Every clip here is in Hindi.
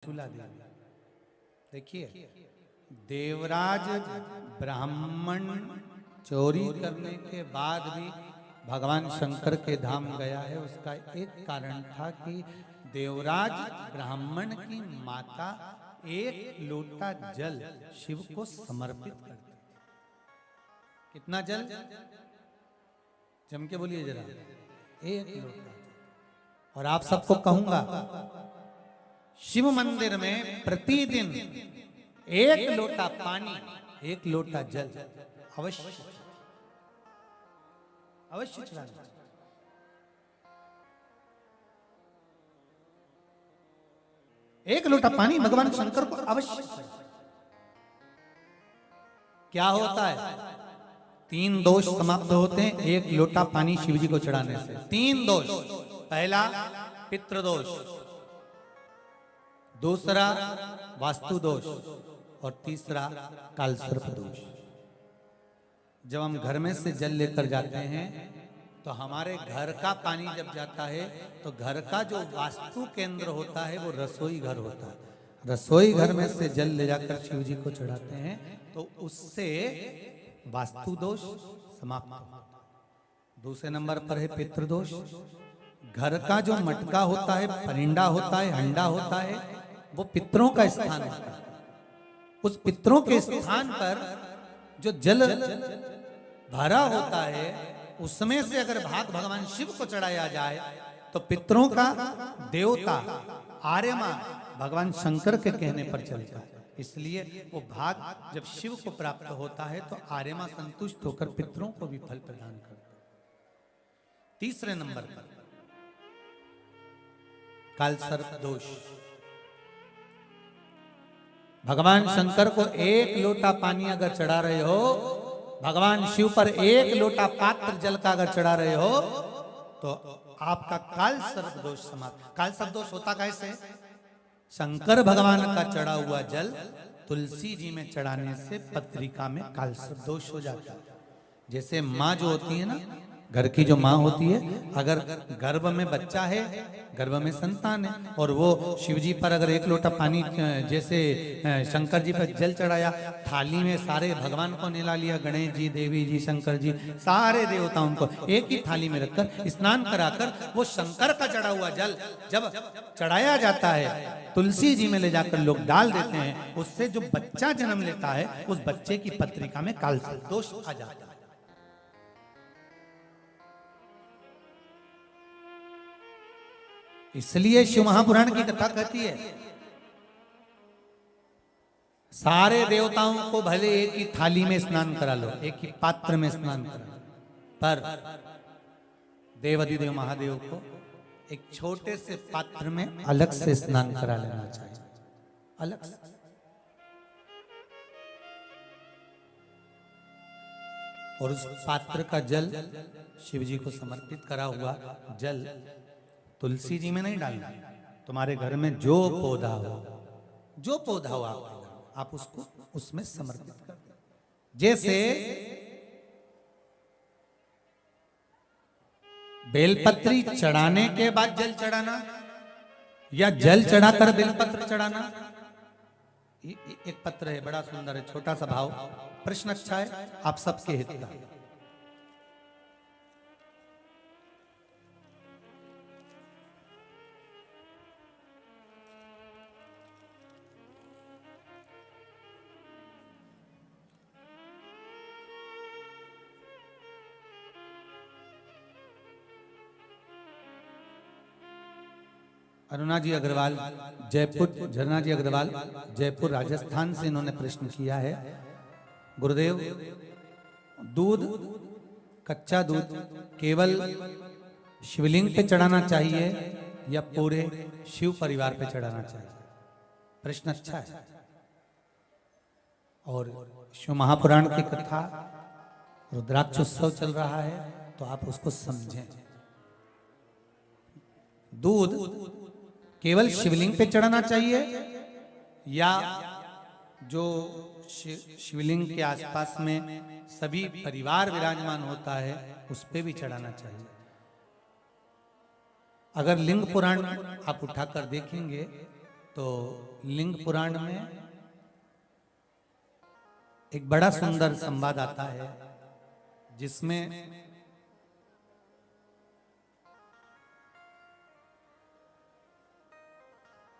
चूला देवी। देखिए, देवराज ब्राह्मण चोरी करने के बाद भी भगवान शंकर के धाम गया है। उसका एक कारण था कि देवराज ब्राह्मण की माता एक लोटा जल शिव को समर्पित करती थी। कितना जल? जम के बोलिए जरा। एक लोटा। और आप सबको कहूंगा, शिव मंदिर में प्रतिदिन एक लोटा पानी, एक लोटा जल अवश्य अवश्य चढ़ाना। एक लोटा पानी भगवान शंकर को अवश्य। क्या होता है? 3 दोष समाप्त होते हैं एक लोटा पानी शिव जी को चढ़ाने से। 3 दोष। पहला पितृदोष, दूसरा वास्तु दोष और तीसरा कालसर्प दोष। जब हम घर में से जल लेकर जाते हैं तो हमारे घर का पानी जब जाता है तो घर का जो वास्तु केंद्र होता है वो रसोई घर होता है। रसोई घर में से जल ले जाकर शिव जी को चढ़ाते हैं तो उससे वास्तु दोष समाप्त होता है। दूसरे नंबर पर है पितृदोष। घर का जो मटका होता है, परिंडा होता है, हंडा होता है, वो पितरों का स्थान होता है। उस पितरों के स्थान पर जो जल भरा होता है उसमें से अगर भाग भगवान शिव को चढ़ाया जाए तो पितरों का देवता आर्यमा भगवान शंकर के कहने पर चलता है। इसलिए वो भाग जब शिव को प्राप्त होता है तो आर्यमा संतुष्ट होकर पितरों को भी फल प्रदान करता है। तीसरे नंबर पर कालसर्प दोष। भगवान शंकर को एक लोटा पानी अगर चढ़ा रहे हो, भगवान शिव पर एक लोटा पात्र जल का अगर चढ़ा रहे हो तो आपका कालसर्प दोष समाप्त। कालसर्प दोष होता कैसे? शंकर भगवान का चढ़ा हुआ जल तुलसी जी में चढ़ाने से पत्रिका में कालसर्प दोष हो जाता है। जैसे माँ जो होती है ना, घर की जो माँ होती है, अगर गर्भ में बच्चा है, गर्भ में संतान है, और वो शिव जी पर अगर एक लोटा पानी जैसे शंकर जी पर जल चढ़ाया, थाली में सारे भगवान को निला लिया, गणेश जी, देवी जी, शंकर जी, सारे देवताओं को एक ही थाली में रखकर स्नान कराकर वो शंकर का चढ़ा हुआ जल जब चढ़ाया जाता है तुलसी जी में ले जाकर लोग डाल देते हैं, उससे जो बच्चा जन्म लेता है उस बच्चे की पत्रिका में कालसर्प दोष आ जाता है। इसलिए शिव महापुराण की कथा कहती है सारे देवताओं को भले एक ही थाली में स्नान करा लो, एक ही पात्र में स्नान करा लो, पर देवाधिदेव महादेव को एक छोटे से पात्र में अलग से स्नान करा लेना चाहिए, अलग से। और उस पात्र का जल शिव जी को समर्पित करा हुआ जल तुलसी जी में नहीं डालना। तुम्हारे घर में जो पौधा हो, जो पौधा हो आप उसको उसमें समर्पित कर दो। जैसे बेलपत्री चढ़ाने के बाद जल चढ़ाना या जल चढ़ाकर बेलपत्र चढ़ाना। एक पत्र है, बड़ा सुंदर है, छोटा सा भाव, प्रश्न अच्छा है, आप सबके हित का। अरुणा जी अग्रवाल जयपुर, झरना जी अग्रवाल जयपुर राजस्थान से इन्होंने प्रश्न किया है, गुरुदेव दूध, कच्चा दूध केवल शिवलिंग पे चढ़ाना चाहिए या पूरे शिव परिवार पे चढ़ाना चाहिए? प्रश्न अच्छा है। और शिव महापुराण की कथा रुद्राक्ष उत्सव चल रहा है तो आप उसको समझें। दूध केवल शिवलिंग पे चढ़ाना चाहिए या जो शिवलिंग के आसपास में सभी परिवार विराजमान होता है उस पे भी चढ़ाना चाहिए? अगर लिंग पुराण आप उठाकर देखेंगे तो लिंग पुराण में एक बड़ा सुंदर संवाद आता है जिसमें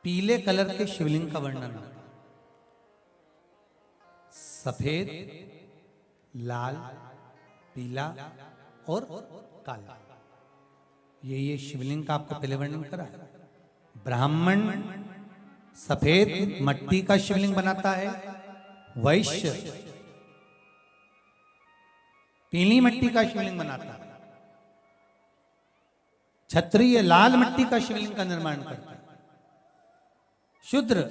पीले कलर के शिवलिंग का वर्णन आता है। सफेद, लाल, पीला और काला, ये शिवलिंग का आपको पहले वर्णन करा। ब्राह्मण सफेद मट्टी का शिवलिंग बनाता है, वैश्य पीली मट्टी का शिवलिंग बनाता है, क्षत्रिय लाल मट्टी का शिवलिंग का निर्माण करता है, शूद्र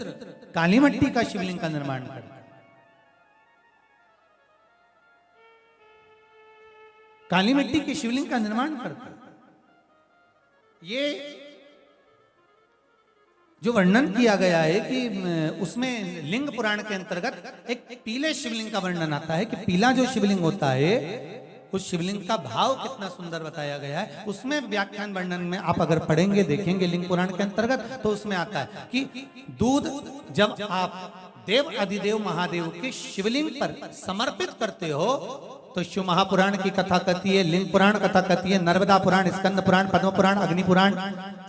काली मट्टी का शिवलिंग का निर्माण करता है। काली मिट्टी के शिवलिंग का निर्माण करता है। ये जो वर्णन किया गया है कि उसमें लिंग पुराण के अंतर्गत एक पीले शिवलिंग का वर्णन आता है कि पीला जो शिवलिंग होता है उस शिवलिंग का भाव कितना सुंदर बताया गया है। उसमें व्याख्यान वर्णन में आप अगर पढ़ेंगे देखेंगे लिंग पुराण के अंतर्गत तो उसमें आता है कि दूध जब आप देव अधिदेव महादेव के शिवलिंग पर समर्पित करते हो तो शिव महापुराण की कथा कहती है, लिंग पुराण कथा कहती है, नर्मदा पुराण, स्कंद पुराण, पद्म पुराण, अग्नि पुराण,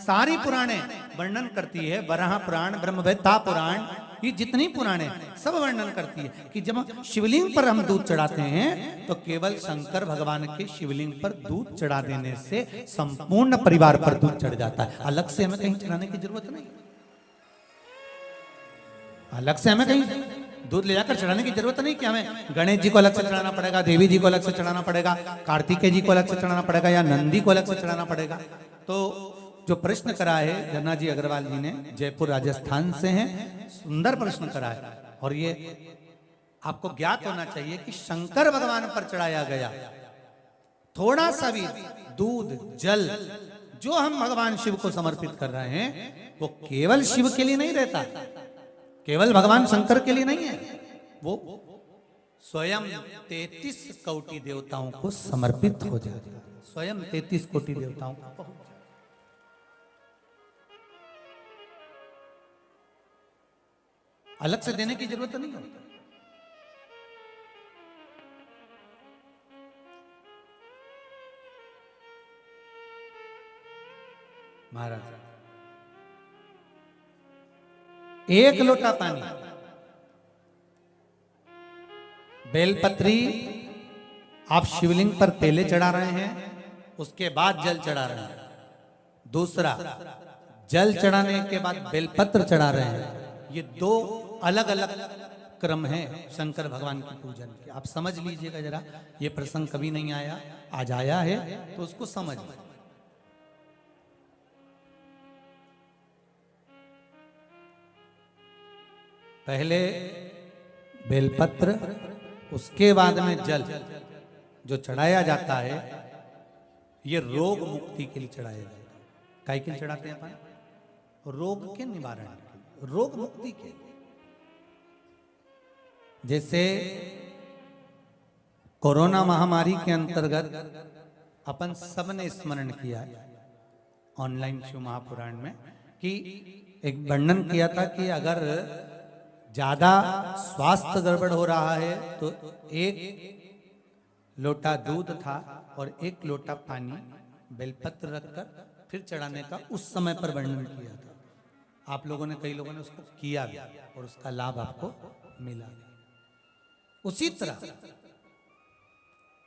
सारी पुराणे वर्णन करती है। वराह पुराण, ब्रह्मवेत्ता पुराण, ये जितनी पुराणे सब वर्णन करती है कि जब शिवलिंग पर हम दूध चढ़ाते हैं तो केवल शंकर भगवान के शिवलिंग पर दूध चढ़ा देने से संपूर्ण परिवार पर दूध चढ़ जाता है। अलग से हमें कहीं चढ़ाने की जरूरत नहीं, अलग से हमें कहीं दूध ले जाकर चढ़ाने की जरूरत नहीं कि हमें गणेश जी को अलग से चढ़ाना पड़ेगा, देवी जी को अलग से चढ़ाना पड़ेगा, कार्तिकेय जी को अलग से चढ़ाना पड़ेगा या नंदी को अलग से चढ़ाना पड़ेगा। तो जो प्रश्न करा है धन्ना जी अग्रवाल जी ने, जयपुर राजस्थान से हैं, सुंदर प्रश्न करा है। और ये आपको ज्ञात होना चाहिए कि शंकर भगवान पर चढ़ाया गया थोड़ा सा भी दूध जल जो हम भगवान शिव को समर्पित कर रहे हैं वो केवल शिव के लिए नहीं रहता, केवल भगवान शंकर के लिए नहीं है, वो स्वयं 33 कोटि देवताओं को समर्पित हो जाता है। स्वयं 33 कोटि देवताओं को अलग से देने की जरूरत नहीं होती। महाराज एक लोटा पानी, बेलपत्री आप शिवलिंग पर पहले चढ़ा रहे हैं, उसके बाद जल चढ़ा रहे हैं। दूसरा, जल चढ़ाने के बाद बेलपत्र चढ़ा रहे हैं। ये दो अलग अलग क्रम है शंकर भगवान के पूजन के। आप समझ लीजिएगा जरा, ये प्रसंग कभी नहीं आया, आज आया है तो उसको समझ लीजिए। पहले बेलपत्र, उसके बाद में जल जो चढ़ाया जाता है ये रोग मुक्ति के लिए चढ़ाया जाता है। काय के लिए चढ़ाते हैं अपन? रोग के निवारण के लिए, रोग मुक्ति के लिए। जैसे कोरोना महामारी के अंतर्गत अपन सबने स्मरण किया ऑनलाइन शिव महापुराण में कि एक वर्णन किया था कि अगर ज्यादा स्वास्थ्य गड़बड़ हो रहा है तो एक लोटा दूध था और एक लोटा पानी बेलपत्र रखकर फिर चढ़ाने का उस समय पर वर्णन किया था। आप लोगों ने, कई लोगों ने उसको किया भी और उसका लाभ आपको मिला। उसी तरह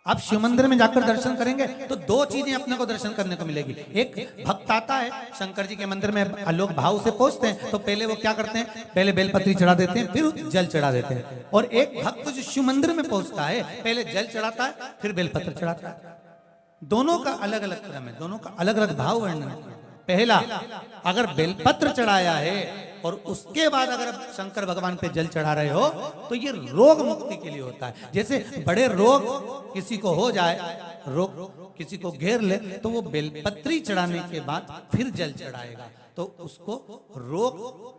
आप शिव मंदिर में जाकर दर्शन करेंगे तो दो चीजें अपने को दर्शन करने को मिलेगी। एक भक्त आता है शंकर जी के मंदिर में, आलोक भाव से पहुंचते हैं तो पहले वो क्या करते हैं, पहले बेलपत्री चढ़ा देते हैं फिर जल चढ़ा देते हैं। और एक भक्त जो शिव मंदिर में पहुंचता है पहले जल चढ़ाता है फिर बेलपत्र चढ़ाता है। दोनों का अलग अलग क्रम है, दोनों का अलग अलग भाव वर्णन है। पहला, अगर बेलपत्र चढ़ाया है और उसके बाद अगर शंकर भगवान पे जल चढ़ा रहे हो तो ये रोग मुक्ति के लिए होता है। जैसे बड़े रोग किसी को हो जाए, रोग किसी को घेर ले तो वो बेलपत्री चढ़ाने के बाद फिर जल चढ़ाएगा तो उसको रोग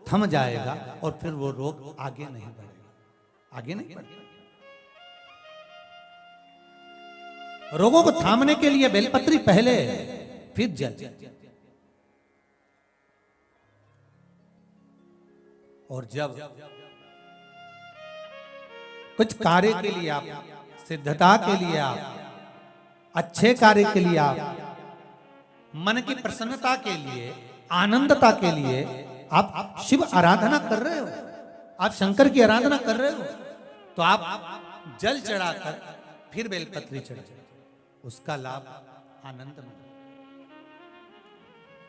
थम जाएगा और फिर वो रोग आगे नहीं बढ़ेगा, आगे नहीं बढ़ेगा। रोगों को थामने के लिए बेलपत्री पहले फिर जल। और जब कुछ कार्य के लिए आप, सिद्धता के लिए आप, अच्छे कार्य के लिए आप, मन की प्रसन्नता के लिए, आनंदता के लिए आप शिव आराधना कर रहे हो, आप शंकर की आराधना कर रहे हो, तो आप जल चढ़ाकर फिर बेलपत्री चढ़ाए, उसका लाभ आनंद में।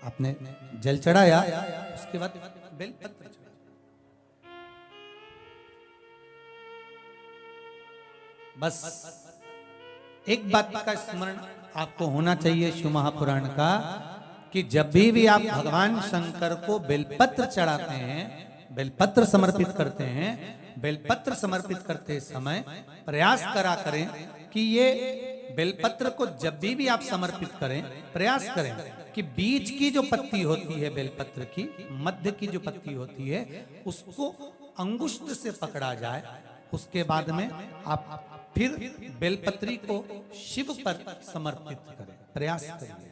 आपने जल चढ़ाया, उसके बाद बेलपत्र चढ़ाया। बस एक बात का स्मरण आपको होना चाहिए शिव महापुराण का, कि जब भी आप भगवान शंकर को बेलपत्र चढ़ाते हैं, बेलपत्र समर्पित करते हैं, बेलपत्र समर्पित करते समय प्रयास करा करें कि ये बेलपत्र को जब भी आप समर्पित करें, प्रयास करें कि बीच की जो पत्ती होती है बेलपत्र की, मध्य की जो पत्ती होती है, उसको अंगुष्ठ से पकड़ा जाए। उसके बाद में आप फिर बेलपत्री को शिव पर समर्पित करें, प्रयास करिए।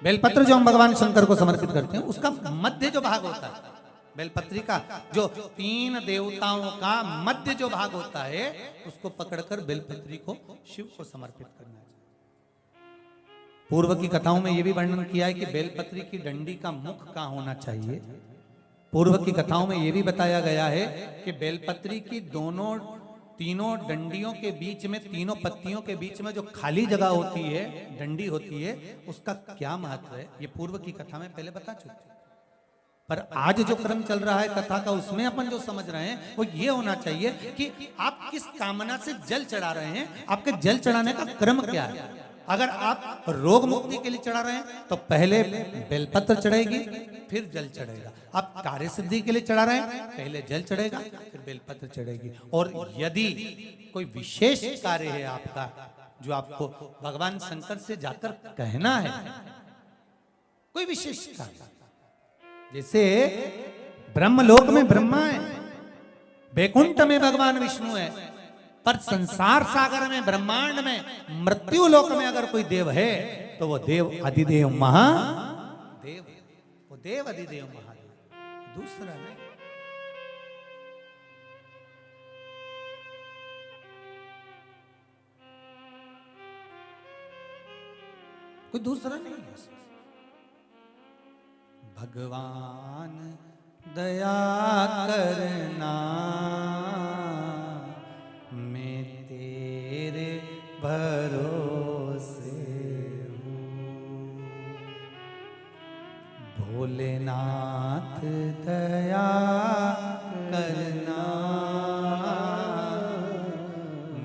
बेलपत्र जो हम भगवान शंकर को समर्पित करते हैं, उसका मध्य जो भाग होता है बेलपत्री का, जो 3 देवताओं का मध्य जो भाग होता है, उसको पकड़कर बेलपत्री को शिव को समर्पित करना चाहिए। पूर्व की कथाओं में यह भी वर्णन किया है कि बेलपत्री की डंडी का मुख कहां होना चाहिए। पूर्व की कथाओं में यह भी बताया गया है कि बेलपत्री की तीनों डंडियों के बीच में, तीनों पत्तियों के बीच में जो खाली जगह होती है, डंडी होती है, उसका क्या महत्व है, ये पूर्व की कथा में पहले बता चुके। पर आज जो क्रम चल रहा है कथा का, उसमें अपन जो समझ रहे हैं वो ये होना चाहिए कि आप किस कामना से जल चढ़ा रहे हैं, आपके जल चढ़ाने का क्रम क्या है। अगर आप रोग मुक्ति के लिए चढ़ा रहे हैं तो पहले बेलपत्र चढ़ेगी, फिर जल चढ़ेगा। आप कार्य सिद्धि के लिए चढ़ा रहे हैं, पहले जल चढ़ेगा, फिर बेलपत्र चढ़ेगी। और यदि कोई विशेष कार्य है आपका, जो आपको भगवान शंकर से जाकर कहना है, कोई विशेष कार्य, जैसे ब्रह्मलोक में ब्रह्मा है, वैकुंठ में भगवान विष्णु है, पर संसार सागर में, ब्रह्मांड में, मृत्यु लोक में अगर कोई देव है तो वो देव अधिदेव महादेव, वो देव अधिदेव महादेव, दूसरा नहीं। कोई दूसरा नहीं है। भगवान दया करना, मैं तेरे भरोसे हूँ। भोलेनाथ दया करना,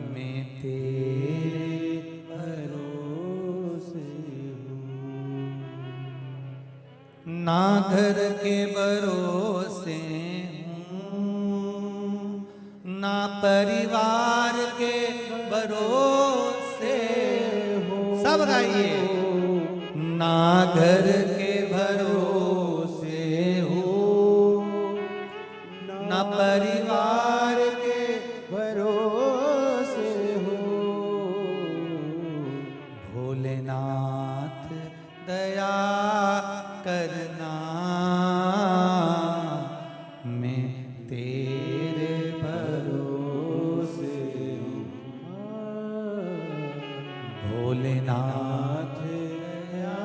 मैं तेरे भरोसे हूँ। ना घर के भरोसे ना परिवार के भरोसे हो, सब गाइए। ना घर के भरोसे हो, ना परिवार के भरोसे हो। भोलेनाथ दया करना, मैं तेरे भरोसे हूँ। भोलेनाथ दया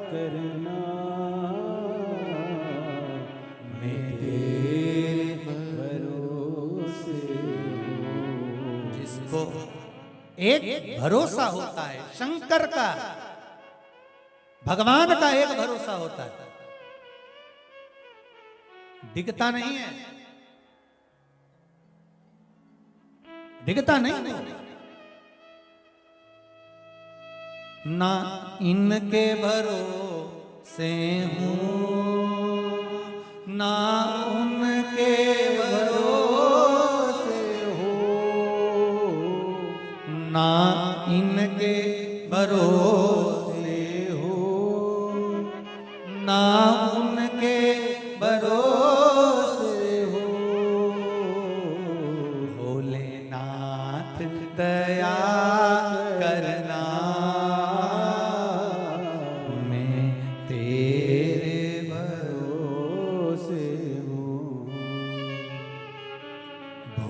करना, मैं तेरे भरोसे हूँ। जिसको एक भरोसा होता है शंकर का, भगवान का एक भरोसा होता है, दिखता नहीं है, दिखता नहीं है। ना इनके भरोसे हूँ, ना उनके भरोसे हूँ, ना इनके भरोसे हूँ, ना उनके भरोसे हो। भोलेनाथ दया करना, मैं तेरे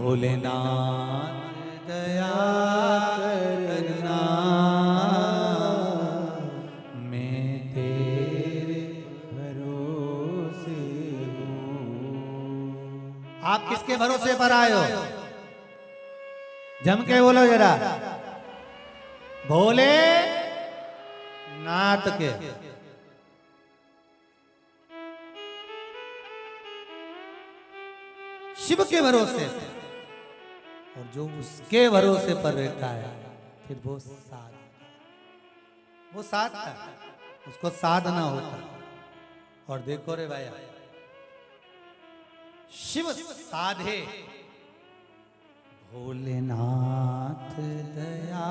भोलेनाथ दया करना, मैं तेरे भरोसे हूँ। आप किसके भरोसे पर आए हो? जम के बोलो जरा। भोले नाथ के। शिव के भरोसे, और जो उसके भरोसे पर रहता है फिर वो साधता है, उसको साधना होता। और देखो रे भाई, शिव साधे भोलेनाथ दया